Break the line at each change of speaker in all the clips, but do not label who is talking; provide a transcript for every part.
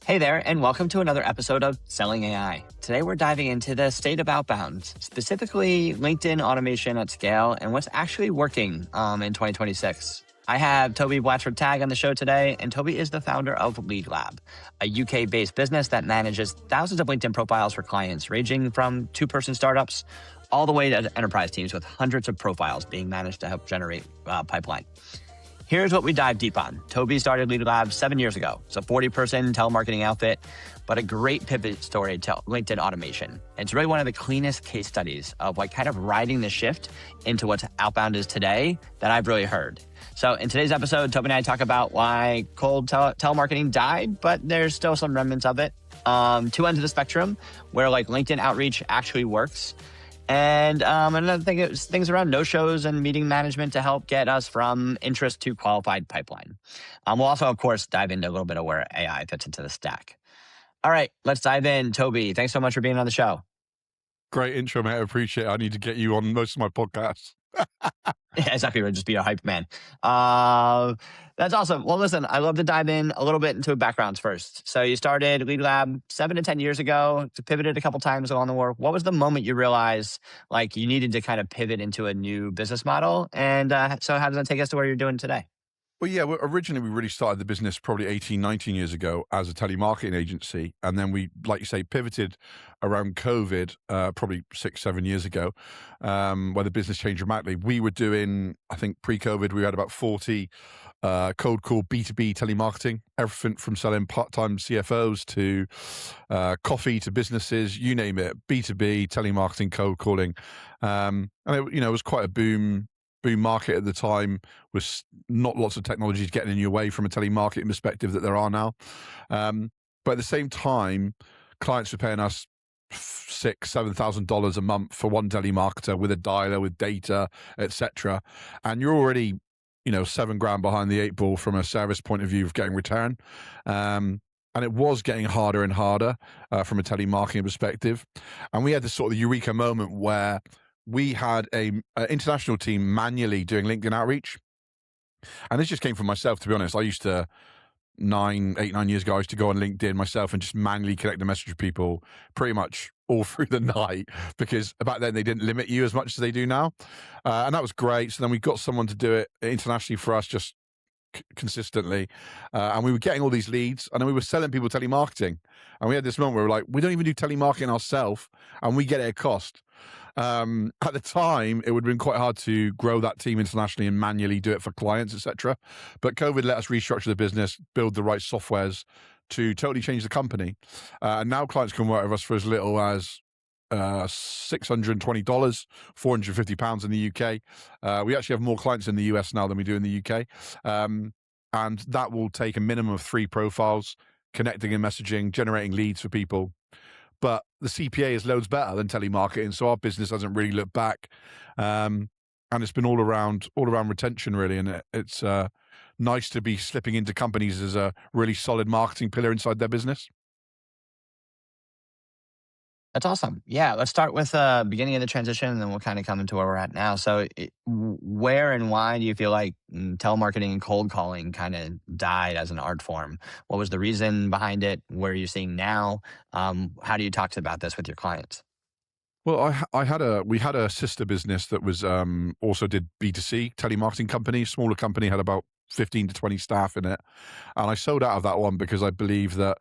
Hey there, and welcome to another episode of Selling AI. Today we're diving into the state of Outbound, specifically LinkedIn automation at scale and what's actually working in 2026. I have Toby Blatchford Tagg on the show today, and Toby is the founder of Lead Lab, a UK-based business that manages thousands of LinkedIn profiles for clients, ranging from two-person startups all the way to enterprise teams with hundreds of profiles being managed to help generate pipeline. Here's what we dive deep on. Toby started Lead Lab 7 years ago. It's a 40-person telemarketing outfit, but a great pivot story to LinkedIn automation. It's really one of the cleanest case studies of kind of riding the shift into what Outbound is today that I've really heard. So in today's episode, Toby and I talk about why cold telemarketing died, but there's still some remnants of it. Two ends of the spectrum where LinkedIn outreach actually works. And another thing is things around no-shows and meeting management to help get us from interest to qualified pipeline. We'll also, of course, dive into a little bit of where AI fits into the stack. All right, let's dive in. Toby, thanks so much for being on the show.
Great intro, mate. I appreciate it. I need to get you on most of my podcasts.
Yeah, exactly. We'll just be a hype man. That's awesome. Well, listen, I love to dive in a little bit into backgrounds first. So you started Lead Lab 7 to 10 years ago, pivoted a couple times along the way. What was the moment you realized you needed to kind of pivot into a new business model? And so how does that take us to where you're doing today?
Well, yeah, originally we really started the business probably 18, 19 years ago as a telemarketing agency. And then we, like you say, pivoted around COVID, probably 6, 7 years ago, where the business changed dramatically. We were doing, I think pre-COVID, we had about 40 cold call B2B telemarketing, everything from selling part-time CFOs to coffee to businesses, you name it, B2B, telemarketing, cold calling. And it was quite a boom market at the time, with not lots of technologies getting in your way from a telemarketing perspective that there are now. But at the same time, clients were paying us $6,000-$7,000 a month for one telemarketer with a dialer, with data, etc. And you're already, $7,000 behind the 8 ball from a service point of view of getting return. And it was getting harder and harder from a telemarketing perspective. And we had this sort of eureka moment where we had an international team manually doing LinkedIn outreach. And this just came from myself, to be honest. I used to, 9 years ago, I used to go on LinkedIn myself and just manually connect the message with people pretty much all through the night, because back then they didn't limit you as much as they do now. And that was great. So then we got someone to do it internationally for us, just consistently, and we were getting all these leads, and then we were selling people telemarketing. And we had this moment where we were like, we don't even do telemarketing ourselves, and we get it at cost. At the time, it would have been quite hard to grow that team internationally and manually do it for clients, etc. But COVID let us restructure the business, build the right softwares to totally change the company. And now clients can work with us for as little as $620, £450 in the UK. We actually have more clients in the US now than we do in the UK. And that will take a minimum of 3 profiles, connecting and messaging, generating leads for people. But the CPA is loads better than telemarketing, so our business hasn't really looked back. And it's been all around retention, really. And it's nice to be slipping into companies as a really solid marketing pillar inside their business.
That's awesome. Yeah, let's start with beginning of the transition, and then we'll kind of come into where we're at now. So where and why do you feel like telemarketing and cold calling kind of died as an art form? What was the reason behind it? Where are you seeing now? How do you talk about this with your clients?
Well, we had a sister business that was also did B2C telemarketing company, smaller company, had about 15 to 20 staff in it. And I sold out of that one because I believe that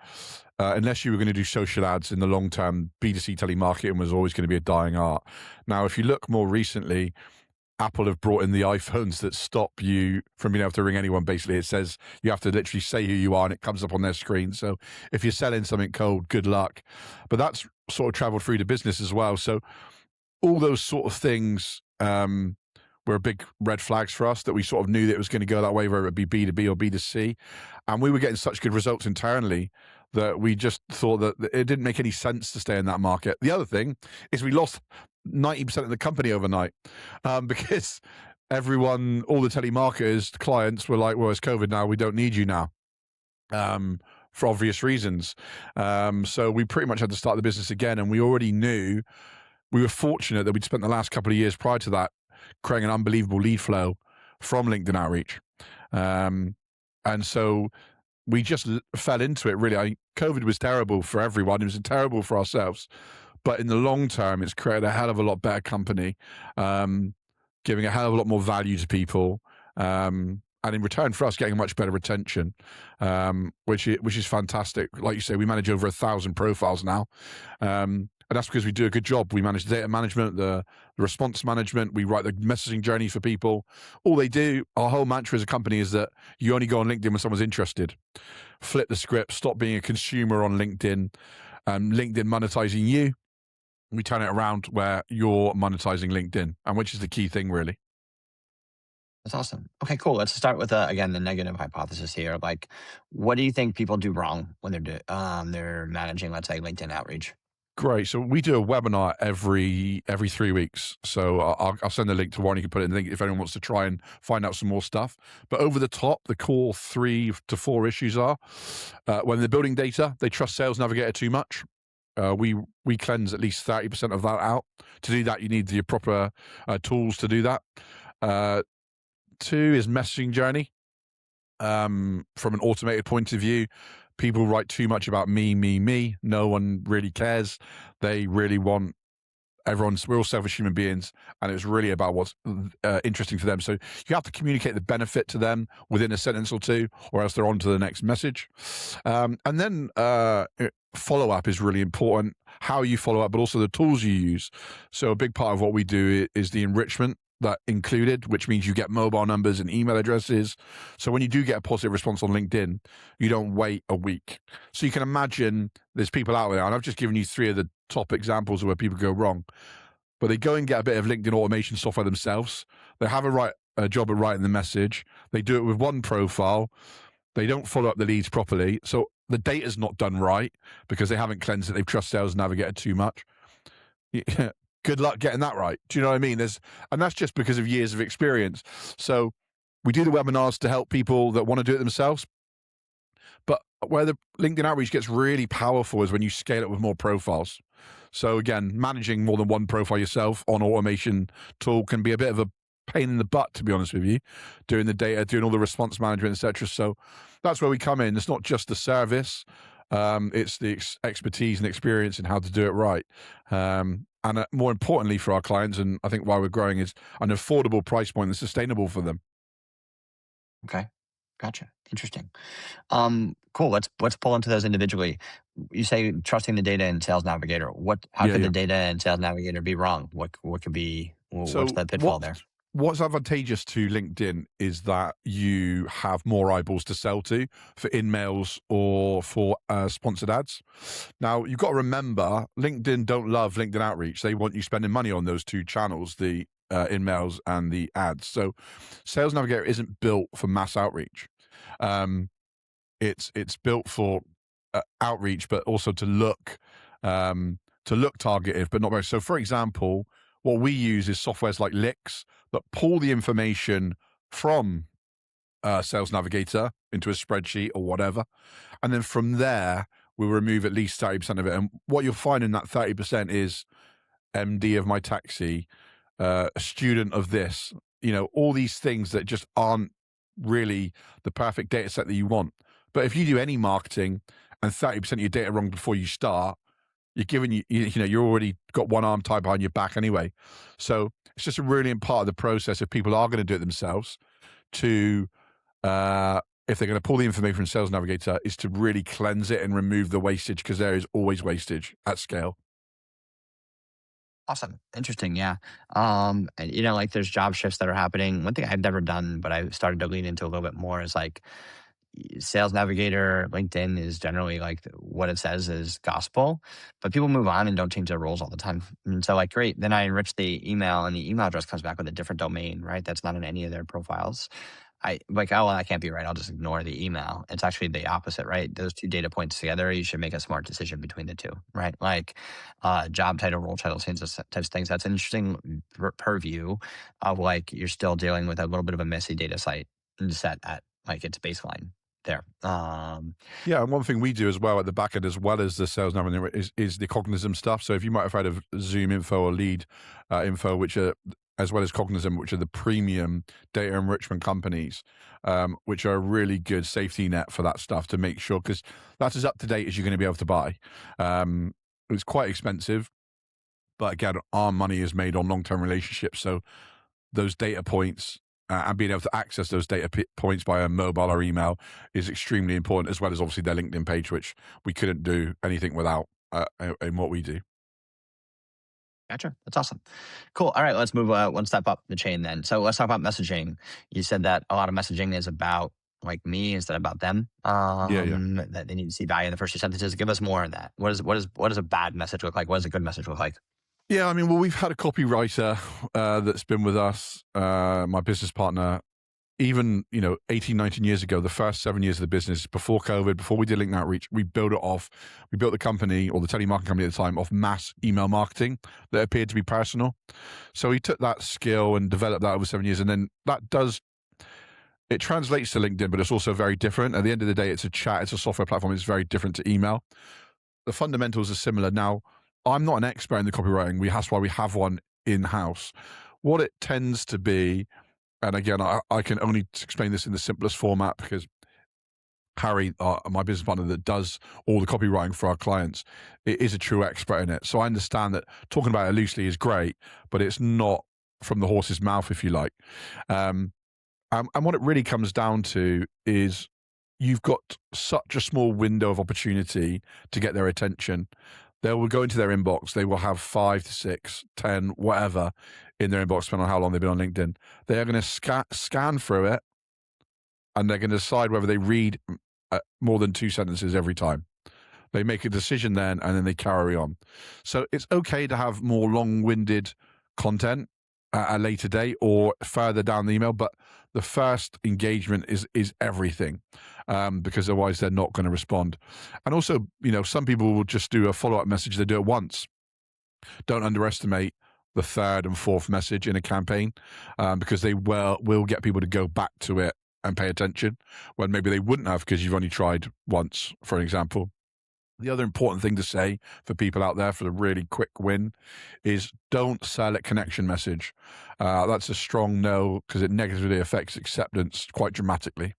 unless you were going to do social ads in the long term, B2C telemarketing was always going to be a dying art. Now, if you look more recently, Apple have brought in the iPhones that stop you from being able to ring anyone. Basically, it says you have to literally say who you are and it comes up on their screen. So if you're selling something cold, good luck. But that's sort of traveled through the business as well. So all those sort of things were big red flags for us, that we sort of knew that it was going to go that way, whether it be B2B or B2C. And we were getting such good results internally that we just thought that it didn't make any sense to stay in that market. The other thing is we lost 90% of the company overnight because everyone, all the telemarketers, clients were like, well, it's COVID now, we don't need you now, for obvious reasons. So we pretty much had to start the business again. And we already knew, we were fortunate that we'd spent the last couple of years prior to that creating an unbelievable lead flow from LinkedIn outreach. And so we just fell into it, really. COVID was terrible for everyone. It was terrible for ourselves. But in the long term, it's created a hell of a lot better company, giving a hell of a lot more value to people. And in return for us getting much better retention, which is fantastic. Like you say, we manage over 1,000 profiles now. And that's because we do a good job. We manage the data management, the response management. We write the messaging journey for people. All they do, our whole mantra as a company is that you only go on LinkedIn when someone's interested. Flip the script, stop being a consumer on LinkedIn. LinkedIn monetizing you. We turn it around where you're monetizing LinkedIn, and which is the key thing, really.
That's awesome. Okay, cool. Let's start with again the negative hypothesis here. Like, what do you think people do wrong when they're managing, let's say, LinkedIn outreach?
Great. So we do a webinar every 3 weeks. So I'll send the link to one. You can put it in the link if anyone wants to try and find out some more stuff. But over the top, the core 3 to 4 issues are when they're building data, they trust Sales Navigator too much. We cleanse at least 30% of that out. To do that, you need the proper tools to do that. 2 is messaging journey. From an automated point of view, people write too much about me, me, me. No one really cares. They really want we're all selfish human beings, and it's really about what's interesting to them. So you have to communicate the benefit to them within a sentence or 2, or else they're on to the next message. And then follow-up is really important, how you follow up, but also the tools you use. So a big part of what we do is the enrichment that included, which means you get mobile numbers and email addresses. So when you do get a positive response on LinkedIn, you don't wait a week. So you can imagine there's people out there, and I've just given you 3 of the top examples of where people go wrong, but they go and get a bit of LinkedIn automation software themselves. They have a job at writing the message. They do it with one profile. They don't follow up the leads properly. So the data's not done right because they haven't cleansed it. They've trust Sales Navigator too much. Yeah. Good luck getting that right. Do you know what I mean? And that's just because of years of experience. So we do the webinars to help people that want to do it themselves. But where the LinkedIn outreach gets really powerful is when you scale it with more profiles. So again, managing more than one profile yourself on automation tool can be a bit of a pain in the butt, to be honest with you, doing the data, doing all the response management, etc. So that's where we come in. It's not just the service. It's the expertise and experience in how to do it right. And more importantly for our clients, and I think why we're growing, is an affordable price point that's sustainable for them.
Okay, gotcha. Interesting. Cool. Let's pull into those individually. You say trusting the data in Sales Navigator. How could the data in Sales Navigator be wrong? What could be? What's the pitfall there?
What's advantageous to LinkedIn is that you have more eyeballs to sell to for in-mails or for sponsored ads. Now, you've got to remember, LinkedIn don't love LinkedIn outreach. They want you spending money on those 2 channels, the in-mails and the ads. So Sales Navigator isn't built for mass outreach. It's built for outreach, but also to look targeted, but not very. So, for example, what we use is softwares like Licks that pull the information from Sales Navigator into a spreadsheet or whatever. And then from there, we remove at least 30% of it. And what you'll find in that 30% is MD of my taxi, a student of this, all these things that just aren't really the perfect data set that you want. But if you do any marketing and 30% of your data wrong before you start, you're already got one arm tied behind your back anyway. So it's just a really important part of the process if people are going to do it themselves to, if they're going to pull the information from Sales Navigator, is to really cleanse it and remove the wastage, because there is always wastage at scale.
Awesome. Interesting. Yeah. And like there's job shifts that are happening. One thing I've never done, but I started to lean into a little bit more is like Sales Navigator, LinkedIn is generally like what it says is gospel, but people move on and don't change their roles all the time. And so like, great. Then I enrich the email and the email address comes back with a different domain, right? That's not in any of their profiles. I like, oh, well, that can't be right. I'll just ignore the email. It's actually the opposite, right? Those 2 data points together, you should make a smart decision between the 2, right? Like job title, role title, types of things. That's an interesting purview of like you're still dealing with a little bit of a messy data set at like its baseline there.
Yeah, and one thing we do as well at the back end, as well as the Sales Navigator, is the Cognism stuff. So if you might have heard of Zoom info or lead info, which are as well as Cognizant, which are the premium data enrichment companies, which are a really good safety net for that stuff to make sure, because that's as up to date as you're going to be able to buy. It's quite expensive, but again, our money is made on long-term relationships. So those data points and being able to access those data points via mobile or email is extremely important, as well as obviously their LinkedIn page, which we couldn't do anything without in what we do.
Gotcha. That's awesome. Cool. All right, let's move one step up the chain then. So let's talk about messaging. You said that a lot of messaging is about like me instead of about them.
Yeah.
That they need to see value in the first two sentences. Give us more on that. What does a bad message look like? What does a good message look like?
Yeah, I mean, well, we've had a copywriter that's been with us, my business partner, even, 18, 19 years ago, the first 7 years of the business, before COVID, before we did LinkedIn Outreach, we built the company, or the telemarketing company at the time, off mass email marketing that appeared to be personal. So he took that skill and developed that over 7 years. And then it translates to LinkedIn, but it's also very different. At the end of the day, it's a chat, it's a software platform. It's very different to email. The fundamentals are similar. Now, I'm not an expert in the copywriting. That's why we have one in-house. What it tends to be, and again, I can only explain this in the simplest format because Harry, my business partner that does all the copywriting for our clients, is a true expert in it. So I understand that talking about it loosely is great, but it's not from the horse's mouth, if you like. And what it really comes down to is you've got such a small window of opportunity to get their attention. They will go into their inbox. They will have 5 to 6, 10, whatever in their inbox, depending on how long they've been on LinkedIn. They are going to scan through it, and they're going to decide whether they read more than 2 sentences every time. They make a decision then, and then they carry on. So it's okay to have more long-winded content at a later date or further down the email, but the first engagement is everything, because otherwise they're not going to respond. And also, some people will just do a follow-up message. They do it once. Don't underestimate the third and fourth message in a campaign, because they will get people to go back to it and pay attention when maybe they wouldn't have, because you've only tried once, for an example. The other important thing to say for people out there for the really quick win is don't sell at connection message. That's a strong no, because it negatively affects acceptance quite dramatically.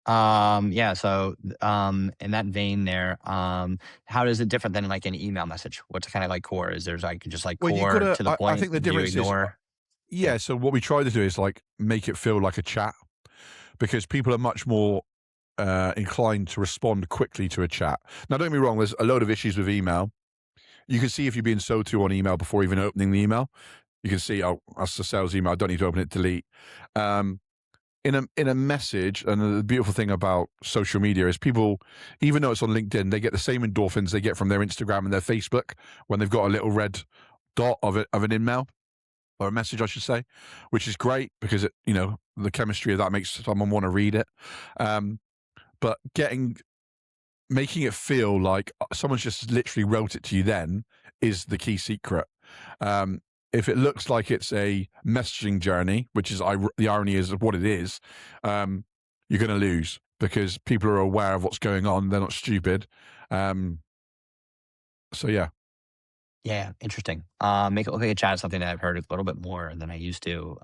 Yeah. So, in that vein there, how is it different than like an email message? What's kind of like core? Is there's like just like
Well, you
core
gotta.
to the
I think
point?
the
Do you
difference is,
ignore? Yeah.
yeah. So what we try to do is like make it feel like a chat, because people are much more inclined to respond quickly to a chat. Now, don't get me wrong. There's a load of issues with email. You can see if you're being sold to on email before even opening the email. You can see, oh, that's a sales email. I don't need to open it, delete. In a message, and the beautiful thing about social media is people, even though it's on LinkedIn, they get the same endorphins they get from their Instagram and their Facebook when they've got a little red dot of an email, or a message, I should say, which is great because the chemistry of that makes someone want to read it. But making it feel like someone's just literally wrote it to you then is the key secret. If it looks like it's a messaging journey, which is the irony is what it is, you're going to lose because people are aware of what's going on. They're not stupid. So yeah.
Yeah, interesting. Make it look like a chat is something that I've heard a little bit more than I used to,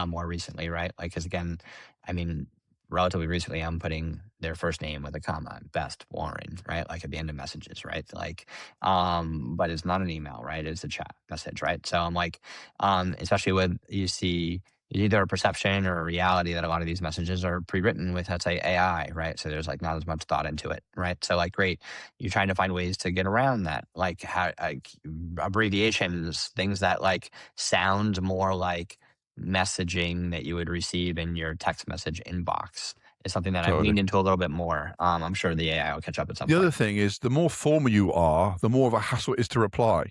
more recently, right? Like, because again, I mean, relatively recently, I'm putting their first name with a comma, best Warren, right? Like at the end of messages, right? Like, but it's not an email, right? It's a chat message, right? So I'm like, especially when you see either a perception or a reality that a lot of these messages are pre-written with, let's say, AI, right? So there's like not as much thought into it, right? So like, great, you're trying to find ways to get around that, like how like abbreviations, things that like sound more like messaging that you would receive in your text message inbox is something that I've
Totally.
leaned into a little bit more. I'm sure the AI will catch up at some
The other
point.
thing is, the more formal you are, the more of a hassle it is to reply.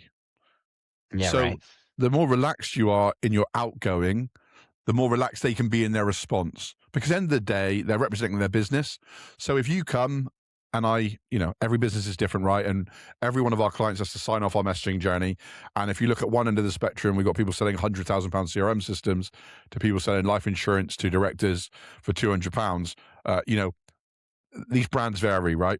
Yeah,
So
right.
the more relaxed you are in your outgoing, the more relaxed they can be in their response. Because at the end of the day, they're representing their business. So if you come and every business is different, right? And every one of our clients has to sign off our messaging journey. And if you look at one end of the spectrum, we've got people selling £100,000 CRM systems to people selling life insurance to directors for £200. These brands vary, right?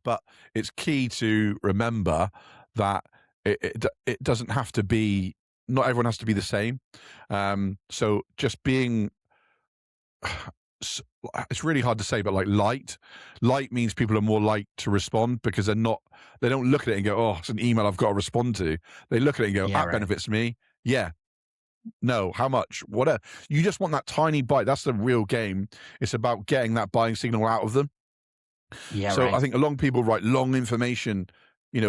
But it's key to remember that it doesn't have to be, not everyone has to be the same. So just being, it's really hard to say, but like light means people are more likely to respond because they don't look at it and go, oh, it's an email I've got to respond to. They look at it and go,
Yeah,
that
right.
benefits me. Yeah. No, how much? Whatever. You just want that tiny bite. That's the real game. It's about getting that buying signal out of them.
Yeah,
So I
right.
think a lot of people write long information,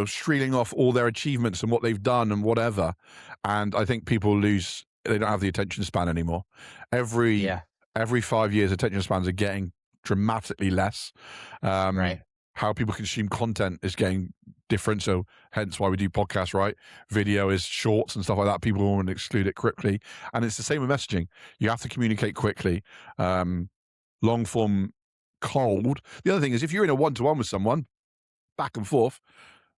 streeling off all their achievements and what they've done and whatever. And I think people they don't have the attention span anymore. Every
Yeah,
every 5 years, attention spans are getting dramatically less. Um,
right.
how people consume content is getting different. So hence why we do podcasts, right? Video is shorts and stuff like that. People want to exclude it quickly. And it's the same with messaging. You have to communicate quickly. Long form cold. The other thing is if you're in a one-to-one with someone, back and forth,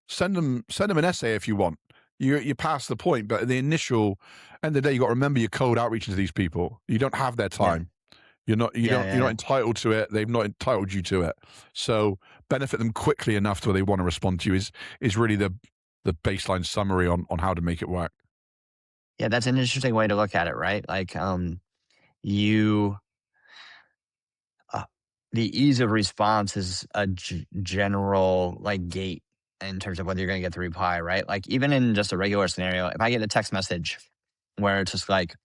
send them an essay if you want. You're past the point, but at the initial end of the day, you got to remember your cold outreach to these people. You don't have their
Yeah.
time. You're not
Yeah, yeah,
you're not
yeah.
entitled to it. They've not entitled you to it. So benefit them quickly enough to where they want to respond to you is really the baseline summary on how to make it work.
Yeah, that's an interesting way to look at it, right? Like, you uh, the ease of response is a general like gate in terms of whether you're going to get the reply, right? Like even in just a regular scenario, if I get a text message where it's just like,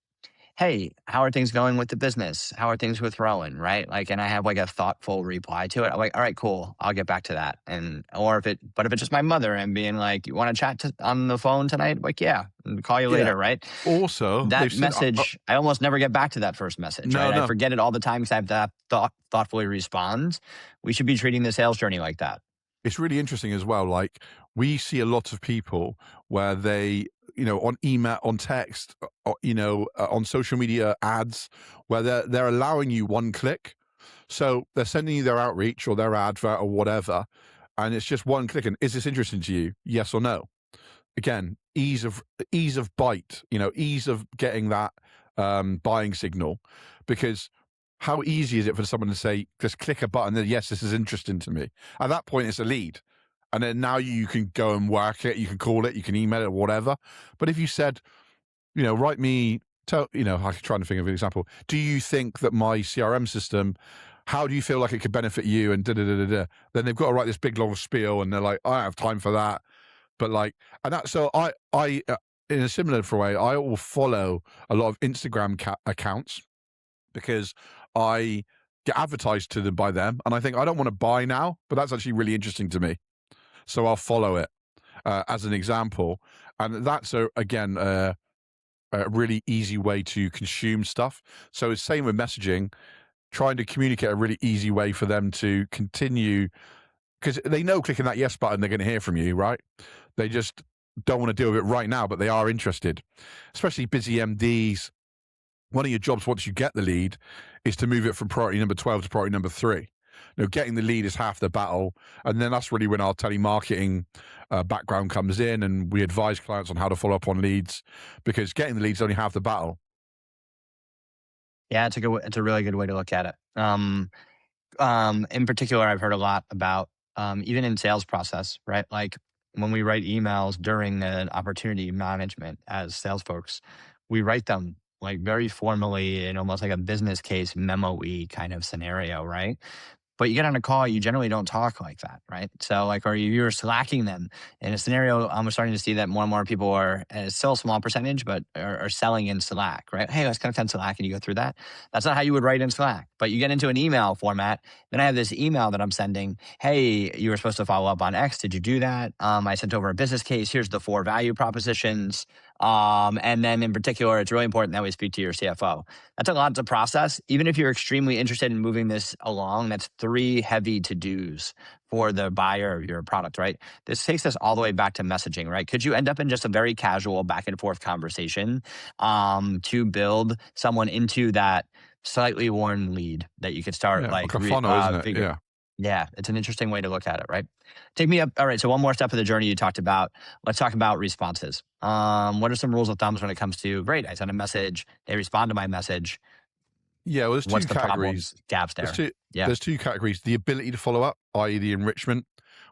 "Hey, how are things going with the business? How are things with Rowan?" Right? Like, and I have like a thoughtful reply to it. I'm like, "All right, cool. I'll get back to that." And or if it's just my mother and being like, "You want to chat on the phone tonight?" I'm like, yeah, and call you
Yeah.
later, right?
Also,
That
they've seen.
message, I almost never get back to that first message,
No,
right? I
no.
forget it all the time because I have to thoughtfully respond. We should be treating the sales journey like that.
It's really interesting as well. Like we see a lot of people where they, on email, on text, on social media ads, where they're allowing you one click. So they're sending you their outreach or their advert or whatever, and it's just one click. And is this interesting to you? Yes or no? Again, ease of bite, ease of getting that buying signal, because how easy is it for someone to say, just click a button that, yes, this is interesting to me. At that point, it's a lead. And then now you can go and work it, you can call it, you can email it, or whatever. But if you said, write me, I'm trying to think of an example. Do you think that my CRM system, how do you feel like it could benefit you? And da da da da da. Then they've got to write this big long spiel, and they're like, I don't have time for that. But like, and that, so I in a similar way, I will follow a lot of Instagram accounts because I get advertised to them by them, and I think I don't want to buy now, but that's actually really interesting to me, so I'll follow it as an example, and that's a really easy way to consume stuff. So it's same with messaging, trying to communicate a really easy way for them to continue, because they know clicking that yes button, they're going to hear from you, right? They just don't want to deal with it right now, but they are interested, especially busy MDs. One of your jobs once you get the lead is to move it from priority number 12 to priority number 3. Getting the lead is half the battle. And then that's really when our telemarketing background comes in, and we advise clients on how to follow up on leads, because getting the leads is only half the battle.
Yeah, it's a really good way to look at it. In particular, I've heard a lot about even in sales process, right? Like when we write emails during an opportunity management as sales folks, we write them like very formally in almost like a business case memo-y kind of scenario, right? But you get on a call, you generally don't talk like that, right? So like, or you're slacking them in a scenario. I'm starting to see that more and more people are, and it's still a small percentage, but are selling in Slack, right? Hey, let's connect on Slack, and you go through that. That's not how you would write in Slack, but you get into an email format. Then I have this email that I'm sending. Hey, you were supposed to follow up on X. Did you do that? I sent over a business case. Here's the 4 value propositions. And then in particular, it's really important that we speak to your CFO. That's a lot to process. Even if you're extremely interested in moving this along, that's 3 heavy to-dos for the buyer of your product, right? This takes us all the way back to messaging, right? Could you end up in just a very casual back and forth conversation to build someone into that slightly warm lead that you could start
Yeah, like a funnel, isn't it?
figure?
Yeah.
Yeah, it's an interesting way to look at it, right? Take me up. All right, so one more step of the journey you talked about. Let's talk about responses. What are some rules of thumbs when it comes to, great, I send a message, they respond to my message.
Yeah, well, there's two
What's the
categories.
problems, gaps
There's
there?
two
Yeah.
there's two categories. The ability to follow up, i.e. the enrichment,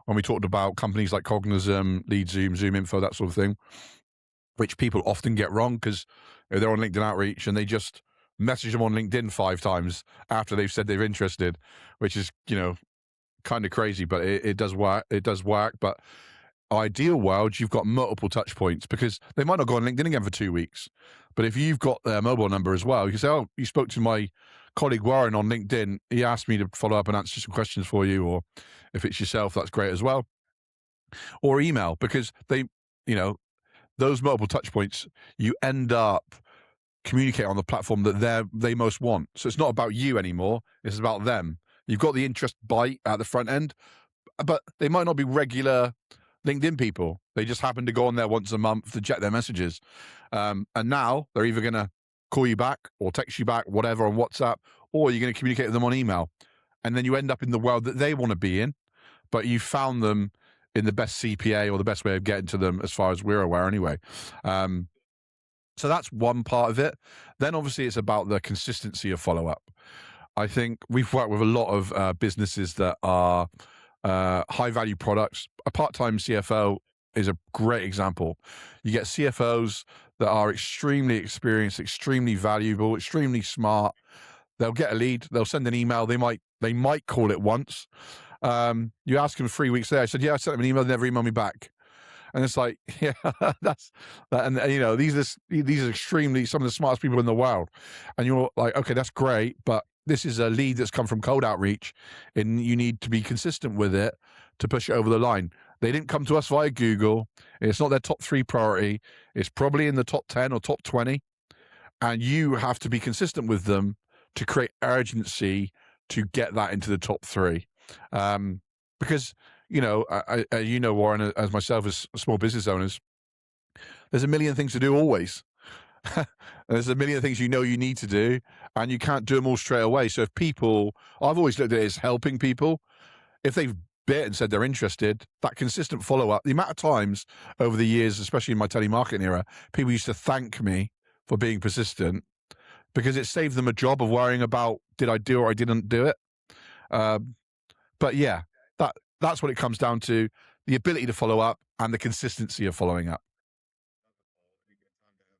when we talked about companies like Cognism, LeadZoom, ZoomInfo, that sort of thing, which people often get wrong because they're on LinkedIn Outreach and they just message them on LinkedIn 5 times after they've said they're interested, which is, kind of crazy, but it does work. It does work. But ideal world, you've got multiple touch points because they might not go on LinkedIn again for 2 weeks. But if you've got their mobile number as well, you can say, oh, you spoke to my colleague Warren on LinkedIn. He asked me to follow up and answer some questions for you. Or if it's yourself, that's great as well. Or email, because those multiple touch points, you end up communicate on the platform that they most want. So it's not about you anymore. It's about them. You've got the interest bite at the front end, but they might not be regular LinkedIn people. They just happen to go on there once a month to check their messages. And now they're either going to call you back or text you back, whatever, on WhatsApp, or you're going to communicate with them on email. And then you end up in the world that they want to be in, but you found them in the best CPA or the best way of getting to them as far as we're aware anyway. So that's one part of it. Then obviously it's about the consistency of follow-up. I think we've worked with a lot of businesses that are high-value products. A part-time CFO is a great example. You get CFOs that are extremely experienced, extremely valuable, extremely smart. They'll get a lead. They'll send an email. They might call it once. You ask them 3 weeks later. I said, yeah, I sent them an email. They never emailed me back. And it's like, yeah, that's that. And these are extremely some of the smartest people in the world. And you're like, okay, that's great, but this is a lead that's come from cold outreach, and you need to be consistent with it to push it over the line. They didn't come to us via Google. It's not their top 3 priority. It's probably in the top 10 or top 20. And you have to be consistent with them to create urgency to get that into the top 3. Because, Warren, as myself, as small business owners, there's a million things to do always. There's a million things you need to do, and you can't do them all straight away. So if people, I've always looked at it as helping people. If they've bit and said they're interested, that consistent follow-up, the amount of times over the years, especially in my telemarketing era, people used to thank me for being persistent because it saved them a job of worrying about, did I do or I didn't do it? But yeah, that's what it comes down to, the ability to follow up and the consistency of following up.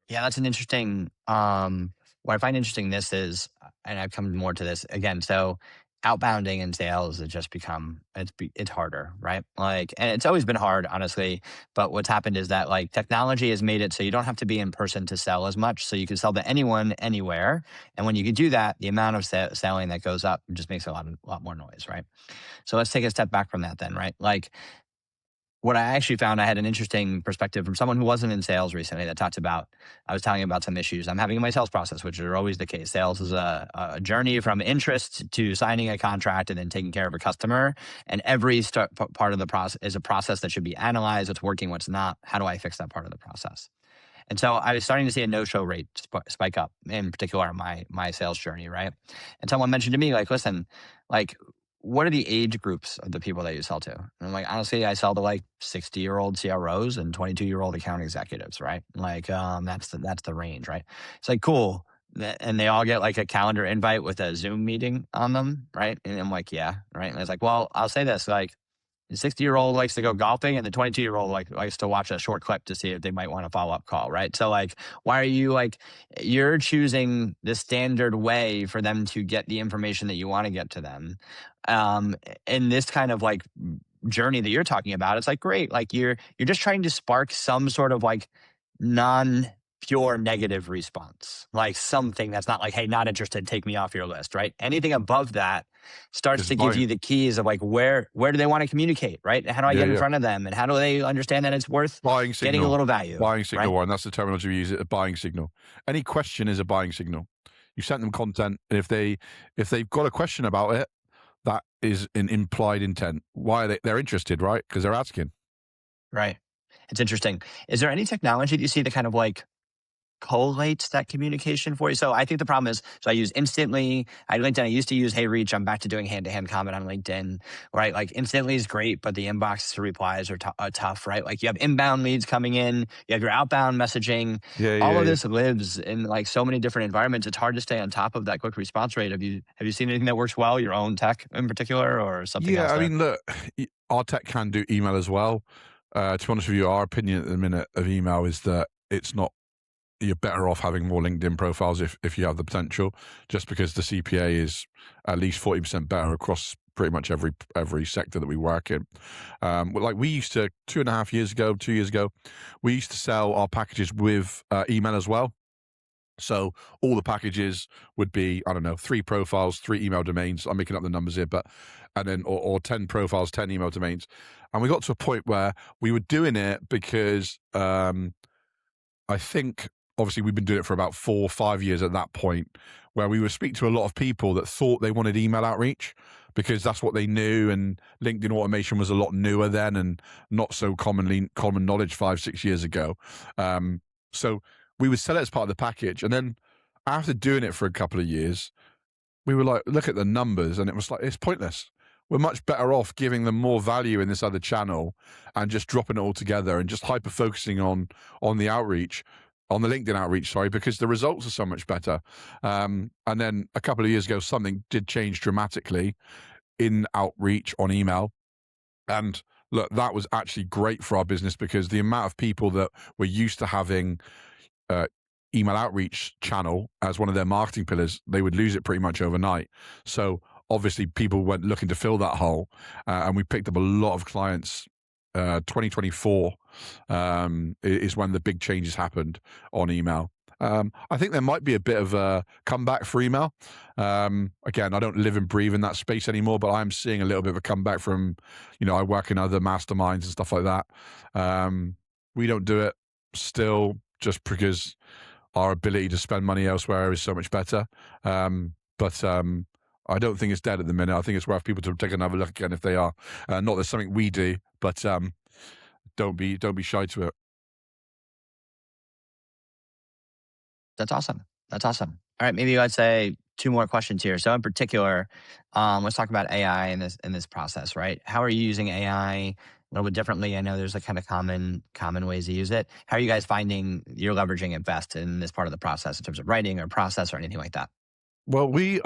Yeah, that's an interesting, what I find interesting this is, and I've come more to this again, so outbounding in sales has just become, it's harder, right? Like, and it's always been hard, honestly, but what's happened is that like technology has made it so you don't have to be in person to sell as much, so you can sell to anyone, anywhere. And when you can do that, the amount of selling that goes up just makes a lot more noise, right? So let's take a step back from that then, right? Like, what I actually found, I had an interesting perspective from someone who wasn't in sales recently that talked about, I was telling about some issues I'm having in my sales process, which are always the case. Sales is a journey from interest to signing a contract and then taking care of a customer. And every part of the process is a process that should be analyzed, what's working, what's not. How do I fix that part of the process? And so I was starting to see a no-show rate spike up, in particular my sales journey, right? And someone mentioned to me, like, listen, like, what are the age groups of the people that you sell to? And I'm like, honestly, I sell to like 60-year-old CROs and 22-year-old account executives, right? Like, that's the range, right? It's like, cool. And they all get like a calendar invite with a Zoom meeting on them, right? And I'm like, yeah, right. And it's like, well, I'll say this, like, the 60-year-old likes to go golfing, and the 22-year-old likes to watch a short clip to see if they might want a follow-up call, right? So like, why are you like, you're choosing the standard way for them to get the information that you want to get to them. In this kind of like journey that you're talking about, it's like, great. Like you're just trying to spark some sort of like pure negative response, like something that's not like, hey, not interested, take me off your list, right? Anything above that starts to give you the keys of like, where do they want to communicate, right? How do I get in front of them, and how do they understand that it's worth getting a little value?
Buying signal,
right?
Warren, that's the terminology we use, a buying signal. Any question is a buying signal. You sent them content, and if they've got a question about it, that is an implied intent. Why are they're interested, right? Because they're asking.
Right. It's interesting. Is there any technology that you see that kind of like collates that communication for you. So I think the problem is, so I use Instantly. LinkedIn, I used to use Hey Reach. I'm back to doing hand-to-hand comment on LinkedIn, right? Like Instantly is great, but the inbox to replies are tough, right? Like you have inbound leads coming in, you have your outbound messaging.
Yeah,
All
yeah,
of
yeah.
this lives in like so many different environments. It's hard to stay on top of that quick response rate. Have you seen anything that works well, your own tech in particular, or something
Yeah,
else
I
there?
mean, look, our tech can do email as well. To be honest with you, our opinion at the minute of email is that it's not, you're better off having more LinkedIn profiles if you have the potential, just because the CPA is at least 40% better across pretty much every sector that we work in. Like we used to 2.5 years ago, 2 years ago, we used to sell our packages with email as well. So all the packages would be, I don't know, 3 profiles, 3 email domains. I'm making up the numbers here, but and then or 10 profiles, 10 email domains. And we got to a point where we were doing it because I think obviously we've been doing it for about 4 or 5 years at that point, where we would speak to a lot of people that thought they wanted email outreach because that's what they knew, and LinkedIn automation was a lot newer then and not so common knowledge 5-6 years ago. So we would sell it as part of the package, and then after doing it for a couple of years, we were like, look at the numbers, and it was like, it's pointless. We're much better off giving them more value in this other channel and just dropping it all together and just hyper focusing on the outreach, on the LinkedIn outreach, sorry, because the results are so much better. And then a couple of years ago, something did change dramatically in outreach on email. And look, that was actually great for our business because the amount of people that were used to having uh, email outreach channel as one of their marketing pillars, they would lose it pretty much overnight. So obviously people went looking to fill that hole, and we picked up a lot of clients. 2024 is when the big changes happened on email. I think there might be a bit of a comeback for email. Again, I don't live and breathe in that space anymore, but I'm seeing a little bit of a comeback from, I work in other masterminds and stuff like that. We don't do it still just because our ability to spend money elsewhere is so much better. But I don't think it's dead at the minute. I think it's worth people to take another look again if they are. Not that something we do, but don't be shy to it.
That's awesome. That's awesome. All right, maybe I'd say 2 more questions here. So in particular, let's talk about AI in this process, right? How are you using AI a little bit differently? I know there's a kind of common ways to use it. How are you guys finding you're leveraging it best in this part of the process in terms of writing or process or anything like that?
Well, we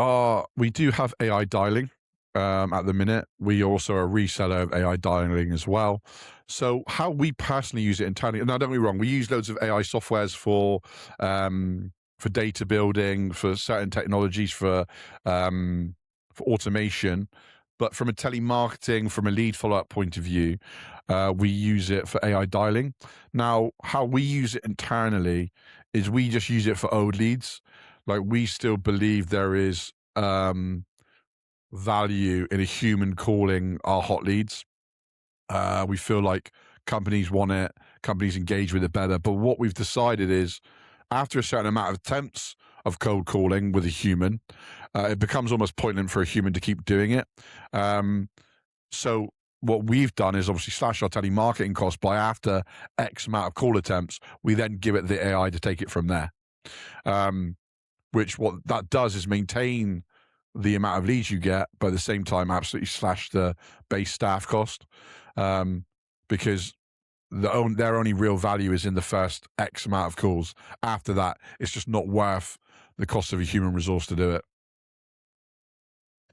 do have AI dialing at the minute. We also are a reseller of AI dialing as well. So how we personally use it internally, now don't get me wrong, we use loads of AI softwares for data building, for certain technologies, for automation. But from a telemarketing, from a lead follow-up point of view, we use it for AI dialing. Now, how we use it internally is we just use it for old leads. Like we still believe there is value in a human calling our hot leads. We feel like companies want it, companies engage with it better. But what we've decided is after a certain amount of attempts of cold calling with a human, it becomes almost pointless for a human to keep doing it. So what we've done is obviously slash our telemarketing costs by after X amount of call attempts, we then give it the AI to take it from there. Which what that does is maintain the amount of leads you get, but at the same time, absolutely slash the base staff cost, because their only real value is in the first X amount of calls. After that, it's just not worth the cost of a human resource to do it.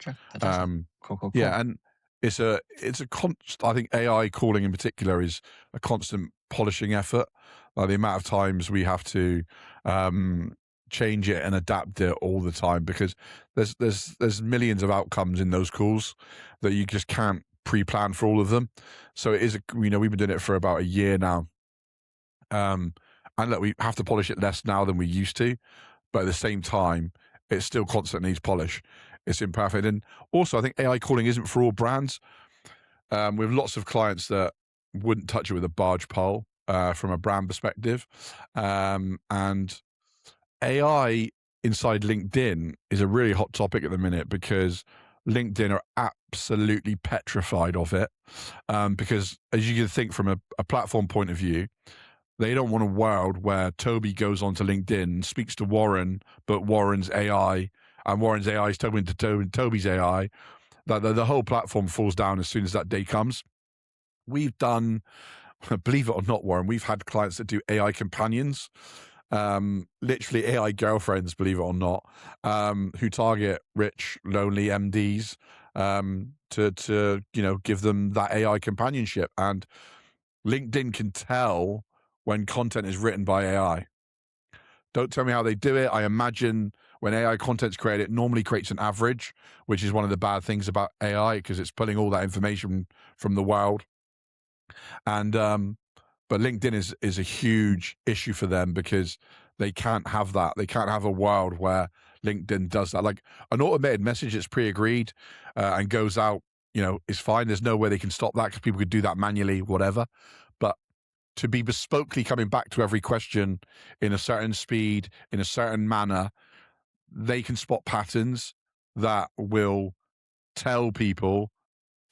Sure. That's awesome.
Um,
Cool, cool, cool.
yeah, and it's a constant. I think AI calling in particular is a constant polishing effort. Like the amount of times we have to change it and adapt it all the time because there's millions of outcomes in those calls that you just can't pre-plan for all of them. So it is we've been doing it for about a year now, and look, we have to polish it less now than we used to, but at the same time, it still constantly needs polish. It's imperfect, and also I think AI calling isn't for all brands. We have lots of clients that wouldn't touch it with a barge pole from a brand perspective, and AI inside LinkedIn is a really hot topic at the minute because LinkedIn are absolutely petrified of it. Because as you can think from a platform point of view, They don't want a world where Toby goes onto LinkedIn and speaks to Warren, but Warren's AI and Warren's AI is talking to Toby's AI. The whole platform falls down as soon as that day comes. We've done, believe it or not, Warren, we've had clients that do AI companions, literally AI girlfriends, believe it or not, who target rich, lonely MDs to give them that AI companionship. And LinkedIn can tell when content is written by AI. Don't tell me how they do it. I imagine when AI content's created, it normally creates an average, which is one of the bad things about AI because it's pulling all that information from the world. And but LinkedIn is a huge issue for them because they can't have that. They can't have a world where LinkedIn does that. Like an automated message that's pre-agreed and goes out, is fine. There's no way they can stop that because people could do that manually, whatever. But to be bespokely coming back to every question in a certain speed, in a certain manner, they can spot patterns that will tell them,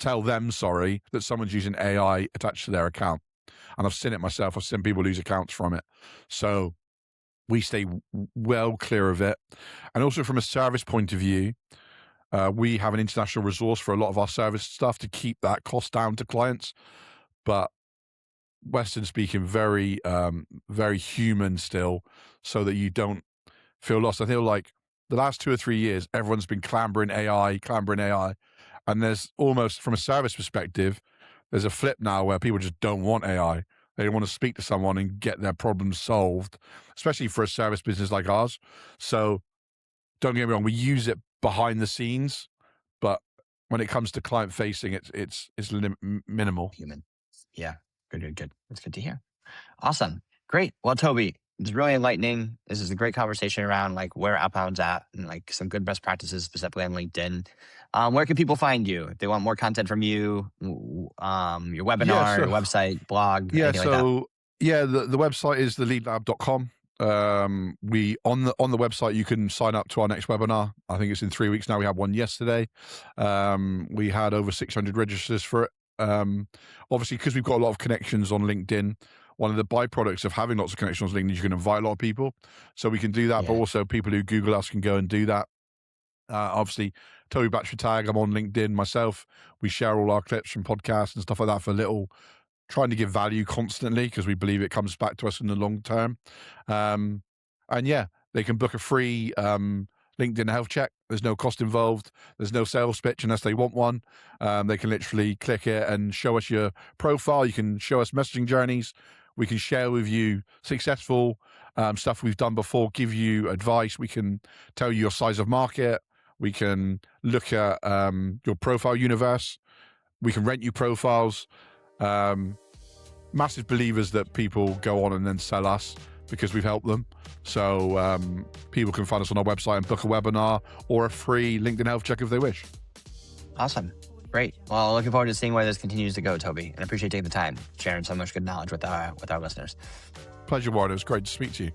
that someone's using AI attached to their account. And I've seen it myself. I've seen people lose accounts from it. So we stay well clear of it. And also from a service point of view, we have an international resource for a lot of our service stuff to keep that cost down to clients. But Western speaking, very, very human still, so that you don't feel lost. I feel like the last 2 or 3 years, everyone's been clambering AI. And there's almost, from a service perspective, there's a flip now where people just don't want AI. They don't want to speak to someone and get their problems solved, especially for a service business like ours. So don't get me wrong, we use it behind the scenes, but when it comes to client facing, it's minimal.
Human. Yeah. Good. That's good to hear. Awesome. Great. Well, Toby, it's really enlightening. This is a great conversation around like where Outbound's at and like some good best practices specifically on LinkedIn. Where can people find you if they want more content from you? Your webinar, your website, blog, anything like that?
The website is theleadlab.com. We on the website you can sign up to our next webinar. I think it's in 3 weeks now. We had one yesterday. We had over 600 registers for it. Obviously, because we've got a lot of connections on LinkedIn, one of the byproducts of having lots of connections on LinkedIn is you can invite a lot of people. So we can do that, but also people who Google us can go and do that. Obviously, Toby Batchford Tag, I'm on LinkedIn myself. We share all our clips from podcasts and stuff like that for trying to give value constantly because we believe it comes back to us in the long term. They can book a free LinkedIn health check. There's no cost involved. There's no sales pitch unless they want one. They can literally click it and show us your profile. You can show us messaging journeys. We can share with you successful stuff we've done before, give you advice. We can tell you your size of market. We can look at your profile universe. We can rent you profiles. Massive believers that people go on and then sell us because we've helped them. So people can find us on our website and book a webinar or a free LinkedIn health check if they wish.
Awesome. Great. Well, looking forward to seeing where this continues to go, Toby. And I appreciate taking the time, sharing so much good knowledge with our listeners.
Pleasure, Warren. It was great to speak to you.